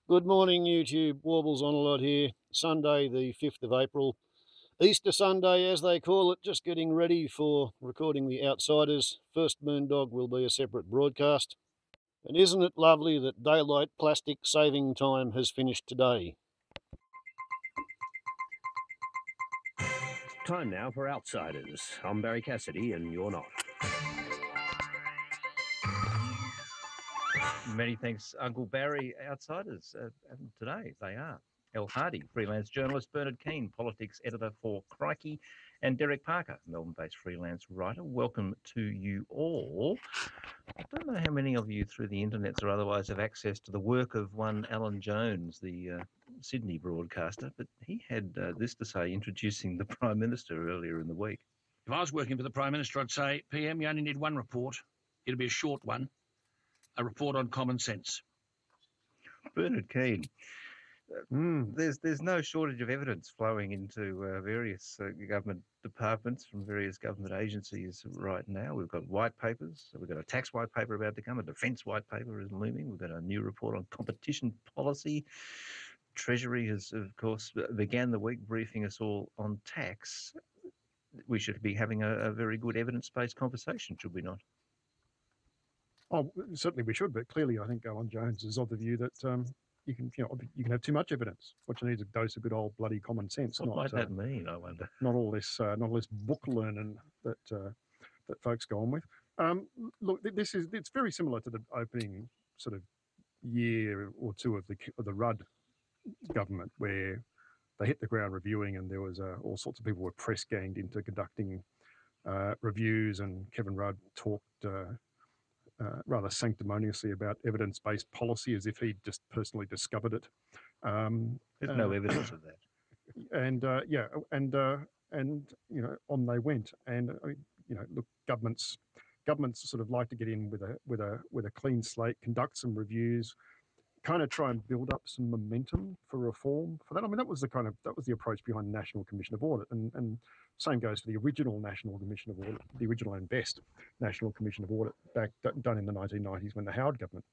Good morning, YouTube. Warbles on a lot here. Sunday, the 5th of April. Easter Sunday, as they call it, just getting ready for recording The Outsiders. First Moondog will be a separate broadcast. And isn't it lovely that daylight plastic saving time has finished today? Time now for Outsiders. I'm Barry Cassidy, and you're not. Many thanks, Uncle Barry. Outsiders today, they are El Hardy, freelance journalist, Bernard Keane, politics editor for Crikey, and Derek Parker, Melbourne-based freelance writer. Welcome to you all. I don't know how many of you through the internets or otherwise have access to the work of one Alan Jones, the Sydney broadcaster, but he had this to say introducing the Prime Minister earlier in the week. If I was working for the Prime Minister, I'd say, PM, you only need one report. It'll be a short one, a report on common sense. Bernard Keane. There's no shortage of evidence flowing into various government departments from various government agencies right now. We've got white papers. We've got a tax white paper about to come. A defence white paper is looming. We've got a new report on competition policy. Treasury has, of course, began the week briefing us all on tax. We should be having a very good evidence-based conversation, should we not? Oh, certainly we should, but clearly I think Alan Jones is of the view that you can have too much evidence. What you need is a dose of good old bloody common sense. What might that mean, I wonder? Not all this book learning that folks go on with. Look, it's very similar to the opening sort of year or two of the Rudd government, where they hit the ground reviewing, and there was all sorts of people were press ganged into conducting reviews, and Kevin Rudd talked rather sanctimoniously about evidence-based policy as if he'd just personally discovered it. There's no evidence of that. And on they went. And look, governments sort of like to get in with a clean slate, conduct some reviews, kind of try and build up some momentum for reform for that. I mean, that was the approach behind the National Commission of Audit, and same goes for the original National Commission of Audit, the original and best National Commission of Audit done in the 1990s when the Howard government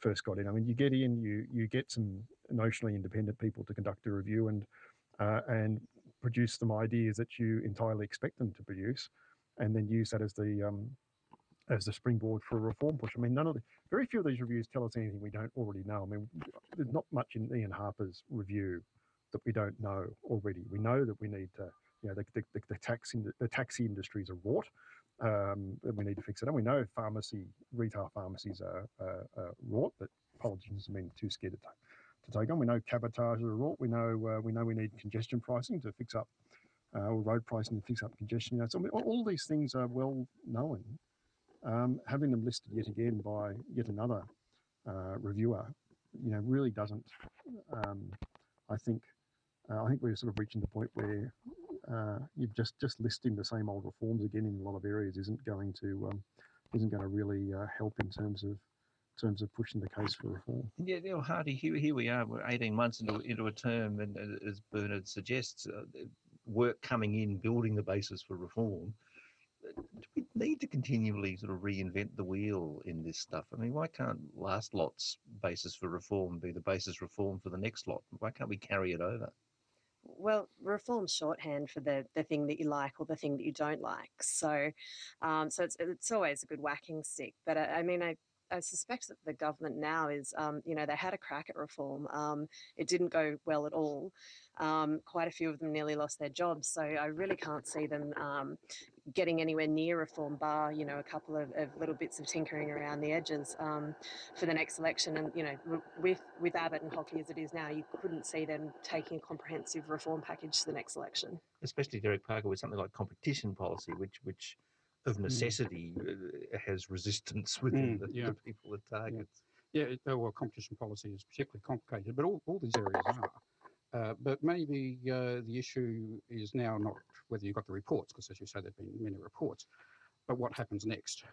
first got in. I mean, you get in, you get some notionally independent people to conduct a review and produce some ideas that you entirely expect them to produce, and then use that as the springboard for a reform push. I mean, very few of these reviews tell us anything we don't already know. I mean, there's not much in Ian Harper's review that we don't know already. We know that we need to, the taxi industry is a rort, that we need to fix it. And we know retail pharmacies are rort that politicians have been too scared to take on. We know cabotage is a rort. We know we need congestion pricing to fix up, or road pricing to fix up congestion. So all these things are well known. Having them listed yet again by yet another reviewer, really doesn't. I think we're sort of reaching the point where you're just listing the same old reforms again in a lot of areas isn't going to really help in terms of pushing the case for reform. Yeah, Hardy, here we are. We're 18 months into a term, and as Bernard suggests, work coming in, building the basis for reform. Do we need to continually sort of reinvent the wheel in this stuff? I mean, why can't last lot's basis for reform be the basis reform for the next lot? Why can't we carry it over? Well, reform's shorthand for the thing that you like or the thing that you don't like. So it's always a good whacking stick. But I suspect that the government now is, they had a crack at reform. It didn't go well at all. Quite a few of them nearly lost their jobs. So I really can't see them getting anywhere near reform, bar, a couple of little bits of tinkering around the edges for the next election. And, with Abbott and Hockey as it is now, you couldn't see them taking a comprehensive reform package to the next election. Especially Derek Parker with something like competition policy, which of necessity has resistance within the people it targets. Well, competition policy is particularly complicated, but all these areas are. But maybe the issue is now not whether you've got the reports, because as you say, there have been many reports, but what happens next.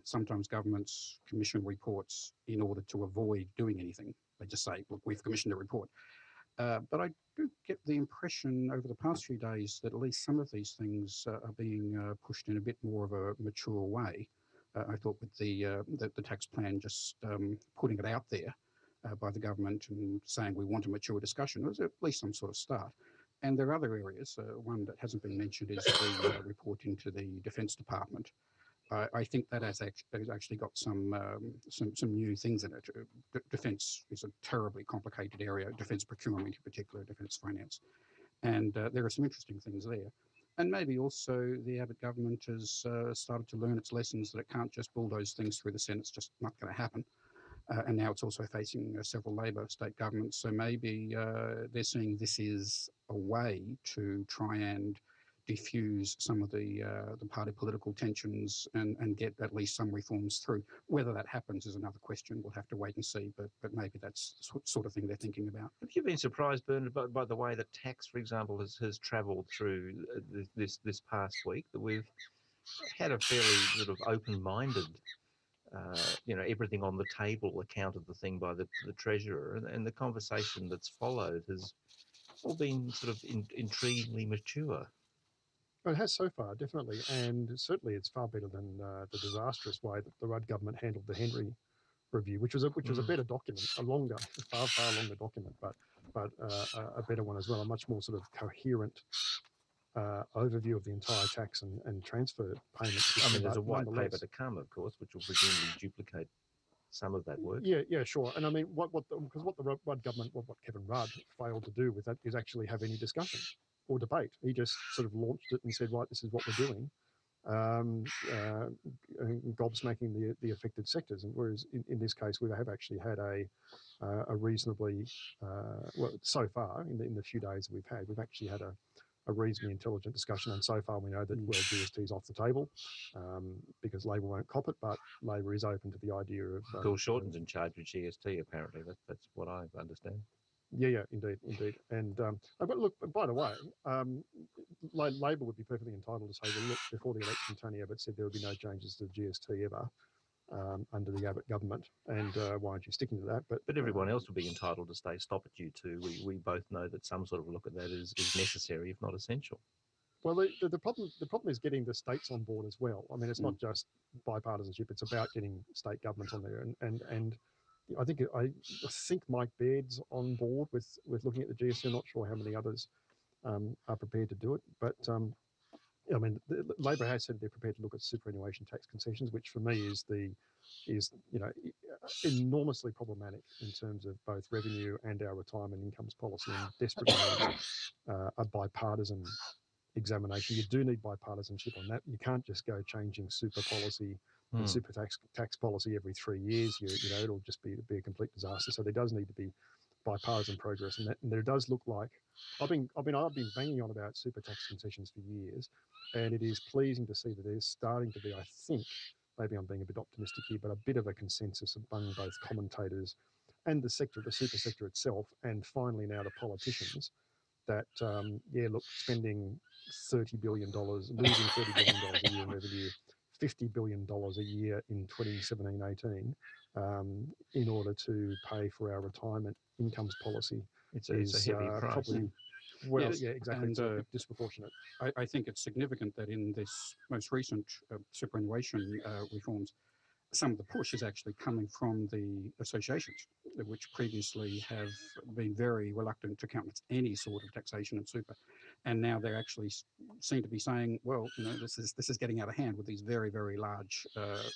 Sometimes governments commission reports in order to avoid doing anything. They just say, look, we've commissioned a report. But I do get the impression over the past few days that at least some of these things are being pushed in a bit more of a mature way. I thought with the tax plan, just putting it out there by the government and saying we want a mature discussion. It was at least some sort of start. And there are other areas. One that hasn't been mentioned is the report into the Defence Department. I think that has actually got some new things in it. Defence is a terribly complicated area. Defence procurement, in particular, defence finance, and there are some interesting things there. And maybe also the Abbott government has started to learn its lessons that it can't just bulldoze things through the Senate. It's just not going to happen. And now it's also facing several Labor state governments. So maybe they're seeing this is a way to try and diffuse some of the party political tensions and get at least some reforms through. Whether that happens is another question. We'll have to wait and see. But maybe that's the sort of thing they're thinking about. Have you been surprised, Bernard, by the way that tax, for example, has travelled through this past week? That we've had a fairly sort of open-minded, everything on the table account of the thing by the Treasurer, and the conversation that's followed has all been sort of intriguingly mature. Well, it has so far, definitely, and certainly it's far better than the disastrous way that the Rudd government handled the Henry review, which was a better document, a longer, far longer document, but a better one as well, a much more sort of coherent overview of the entire tax and transfer payments. I mean, there's a white paper to come, of course, which will presumably duplicate some of that work. Yeah, sure. And I mean, what the Rudd government, what Kevin Rudd failed to do with that is actually have any discussion or debate. He just sort of launched it and said, right, this is what we're doing, gobsmacking the affected sectors. And whereas in this case, we have actually had a reasonably, well, so far in the few days we've actually had a reasonably intelligent discussion, and so far we know that world GST is off the table because Labor won't cop it, but Labor is open to the idea of... Bill Shorten's in charge of GST, apparently. That's what I understand. Yeah, indeed. And but look, by the way, Labor would be perfectly entitled to say, well, look, before the election, Tony Abbott said there would be no changes to GST ever under the Abbott government, and why aren't you sticking to that? But everyone else would be entitled to stop at you too. We both know that some sort of look at that is necessary, if not essential. Well, the problem is getting the states on board as well. I mean, it's not just bipartisanship; it's about getting state governments on there, and I think Mike Baird's on board with looking at the GST. I'm not sure how many others are prepared to do it, but I mean, Labor has said they're prepared to look at superannuation tax concessions, which for me is enormously problematic in terms of both revenue and our retirement incomes policy, and desperately need a bipartisan examination. You do need bipartisanship on that. You can't just go changing super policy and super tax policy every 3 years. It'll just be a complete disaster. So there does need to be bipartisan progress, and there does look like I've been banging on about super tax concessions for years, and it is pleasing to see that there's starting to be, I think, maybe I'm being a bit optimistic here, but a bit of a consensus among both commentators and the super sector itself, and finally now the politicians, that spending $30 billion, losing $30 billion a year in revenue, $50 billion a year in 2017-18 in order to pay for our retirement incomes policy. It's a heavy price. Probably, well, yes, yeah, exactly. It's a bit disproportionate. I think it's significant that in this most recent superannuation reforms, some of the push is actually coming from the associations, which previously have been very reluctant to countenance any sort of taxation in super, and now they actually seem to be saying, well, this is getting out of hand with these very, very large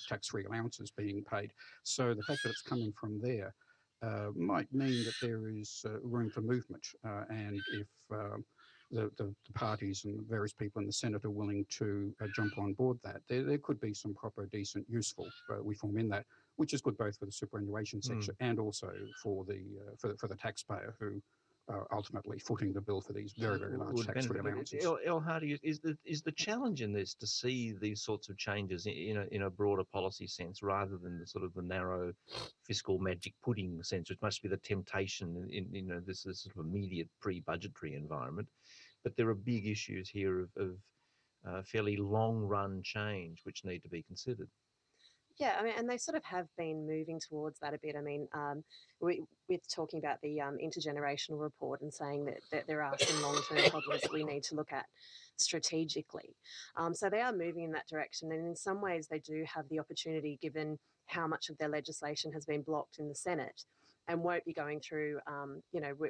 tax-free allowances being paid. So the fact that it's coming from there might mean that there is room for movement, and if the parties and the various people in the Senate are willing to jump on board that, there could be some proper, decent, useful reform in that, which is good both for the superannuation sector and also for the taxpayer who are ultimately footing the bill for these very, very large tax-free allowances. El Hardy, is the challenge in this to see these sorts of changes in a broader policy sense rather than the sort of the narrow fiscal magic pudding sense, which must be the temptation in this sort of immediate pre-budgetary environment. But there are big issues here of fairly long-run change which need to be considered. Yeah, I mean, and they sort of have been moving towards that a bit. I mean, with talking about the intergenerational report and saying that there are some long-term problems that we need to look at strategically. So they are moving in that direction, and in some ways they do have the opportunity, given how much of their legislation has been blocked in the Senate, and won't be going through,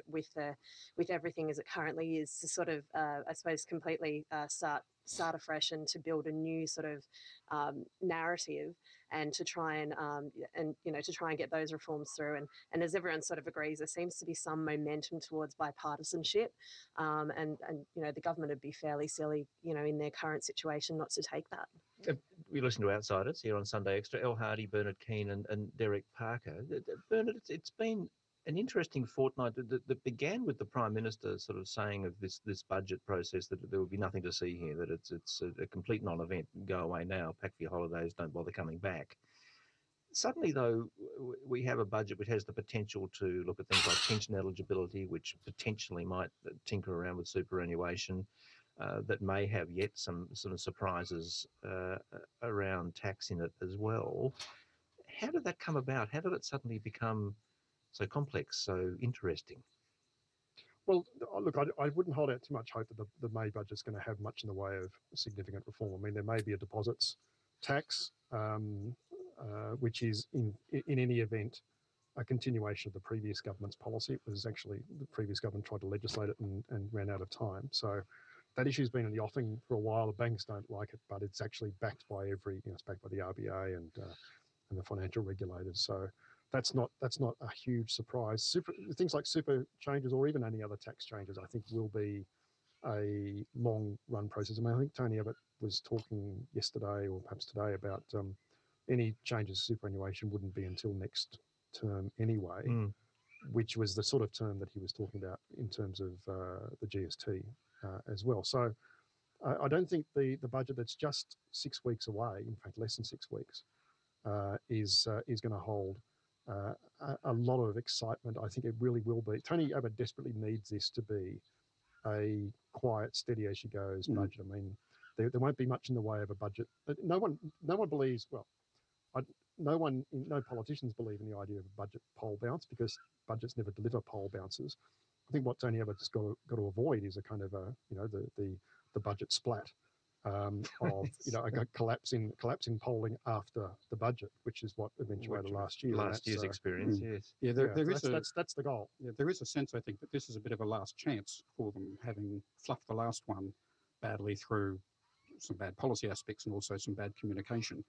with everything as it currently is, to sort of, I suppose, completely start afresh and to build a new sort of narrative, and to try and get those reforms through. And as everyone sort of agrees, there seems to be some momentum towards bipartisanship, and the government would be fairly silly, in their current situation, not to take that. We listen to Outsiders here on Sunday Extra. El Hardy, Bernard Keane and Derek Parker. Bernard, it's been an interesting fortnight that began with the Prime Minister sort of saying of this budget process that there would be nothing to see here, that it's a complete non-event. Go away now, pack for your holidays, don't bother coming back. Suddenly, though, we have a budget which has the potential to look at things like pension eligibility, which potentially might tinker around with superannuation, that may have yet some surprises around tax in it as well. How did that come about? How did it suddenly become so complex, so interesting? Well, look, I wouldn't hold out too much hope that the May budget's going to have much in the way of significant reform. I mean, there may be a deposits tax, which is in any event a continuation of the previous government's policy. It was actually the previous government tried to legislate it and ran out of time. So that issue's been in the offing for a while. The banks don't like it, but it's actually backed by it's backed by the RBA and the financial regulators. So that's not a huge surprise. Things like super changes or even any other tax changes, I think, will be a long run process. I mean, I think Tony Abbott was talking yesterday or perhaps today about any changes to superannuation wouldn't be until next term anyway, which was the sort of term that he was talking about in terms of the GST as well. So I don't think the budget that's just 6 weeks away, in fact less than 6 weeks, is going to hold a lot of excitement. I think it really will be. Tony Abbott desperately needs this to be a quiet, steady as she goes budget. I mean, there won't be much in the way of a budget. No one believes. Well, no politicians believe in the idea of a budget poll bounce, because budgets never deliver poll bounces. I think what Tony Abbott's got to avoid is a kind of the budget splat. Of a collapsing polling after the budget, which is what eventuated last year. Last year's experience, yes. Yeah, that's the goal. Yeah, there is a sense, I think, that this is a bit of a last chance for them, having fluffed the last one badly through some bad policy aspects and also some bad communication.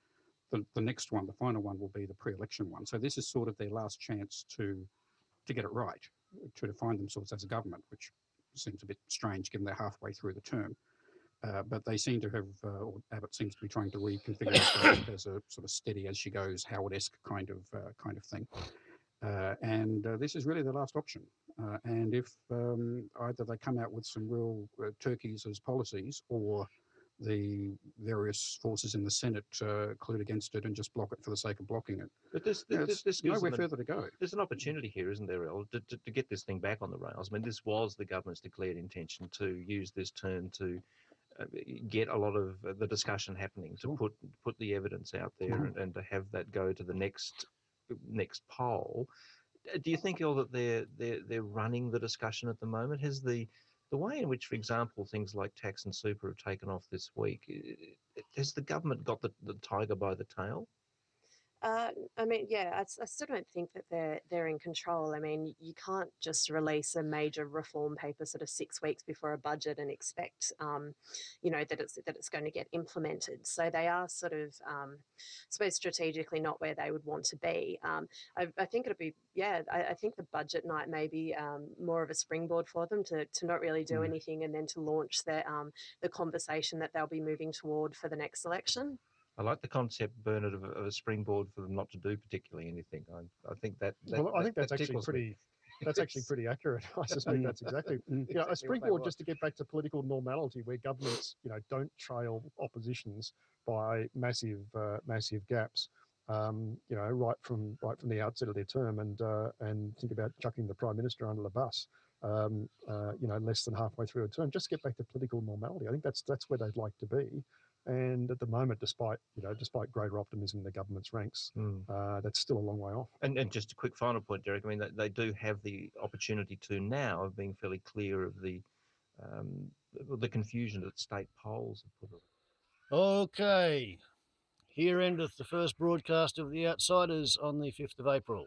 The next one, the final one, will be the pre-election one. So this is sort of their last chance to get it right, to define themselves as a government, which seems a bit strange given they're halfway through the term. But they seem to have, or Abbott seems to be trying to reconfigure it as a sort of steady as she goes, Howard-esque kind of thing. And this is really the last option. And if either they come out with some real turkeys as policies, or the various forces in the Senate collude against it and just block it for the sake of blocking it. But this nowhere further to go. There's an opportunity here, isn't there, El, to get this thing back on the rails? I mean, this was the government's declared intention to use this term to get a lot of the discussion happening, to put the evidence out there and to have that go to the next poll. Do you think, El, that they're running the discussion at the moment? Has the way in which, for example, things like tax and super have taken off this week, has the government got the tiger by the tail? I mean, yeah, I still don't think that they're in control. I mean, you can't just release a major reform paper sort of 6 weeks before a budget and expect, that it's going to get implemented. So they are sort of, I suppose, strategically not where they would want to be. I think it'll be, I think the budget night may be more of a springboard for them to not really do anything, and then to launch the conversation that they'll be moving toward for the next election. I like the concept, Bernard, of a springboard for them not to do particularly anything. I think that I think that's actually pretty. That's actually pretty accurate. I suspect that's exactly. A springboard just to get back to political normality, where governments, don't trail oppositions by massive gaps. Right from the outset of their term, and think about chucking the Prime Minister under the bus. Less than halfway through a term, just get back to political normality. I think that's where they'd like to be. And at the moment, despite greater optimism in the government's ranks, that's still a long way off. And just a quick final point, Derek. I mean, they do have the opportunity to now of being fairly clear of the confusion that state polls have put up. Okay, here endeth the first broadcast of The Outsiders on the 5th of April.